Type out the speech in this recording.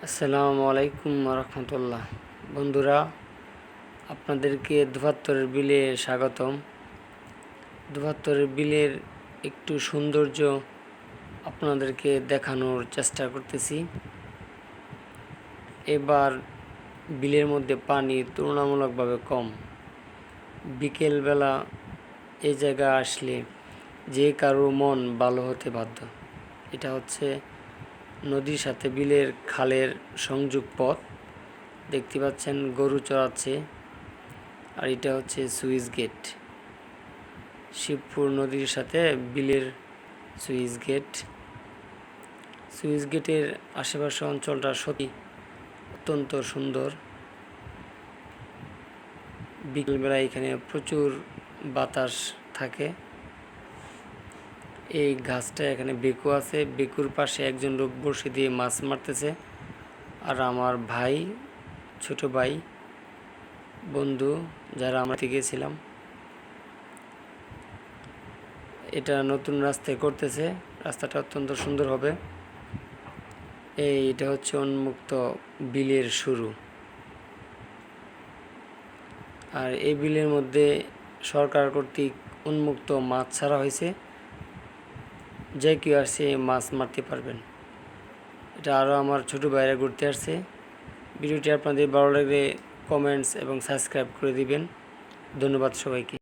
আসসালামু আলাইকুম রহমতুল্লাহ। বন্ধুরা, আপনাদেরকে দুভাত্তরের বিলে স্বাগতম। দুভাত্তরের বিলের একটু সৌন্দর্য আপনাদেরকে দেখানোর চেষ্টা করতেছি। এবার বিলের মধ্যে পানি তুলনামূলকভাবে কম। বিকেলবেলা এই জায়গায় আসলে যে কারো মন ভালো হতে বাধ্য। এটা হচ্ছে নদীর সাথে বিলের খালের সংযোগ পথ। দেখতে পাচ্ছেন গরু চড়াচ্ছে। আর এটা হচ্ছে সুইচ গেট, শিবপুর নদীর সাথে বিলের সুইচ গেট। সুইচ গেটের আশেপাশে অঞ্চলটা সত্যি অত্যন্ত সুন্দর। বিকেলবেলা এখানে প্রচুর বাতাস থাকে। এই গাছটা এখানে বেকু আছে, বেকুর পাশে একজন লোক বড়শি দিয়ে মাছ মারতেছে। আর আমার ভাই, ছোট ভাই, বন্ধু যারা আমরা গিয়েছিলাম, এটা নতুন রাস্তায় করতেছে। রাস্তাটা অত্যন্ত সুন্দর হবে। এটা হচ্ছে উন্মুক্ত বিলের শুরু। আর এই বিলের মধ্যে সরকার কর্তৃক উন্মুক্ত মাছ ছাড়া হয়েছে, যে কেউ আসছে মাছ মারতে পারবেন। এটা আরও আমার ছোট ভাইরা ঘুরতে আসছে। ভিডিওটি আপনাদের ভালো লাগলে কমেন্টস এবং সাবস্ক্রাইব করে দিবেন। ধন্যবাদ সবাইকে।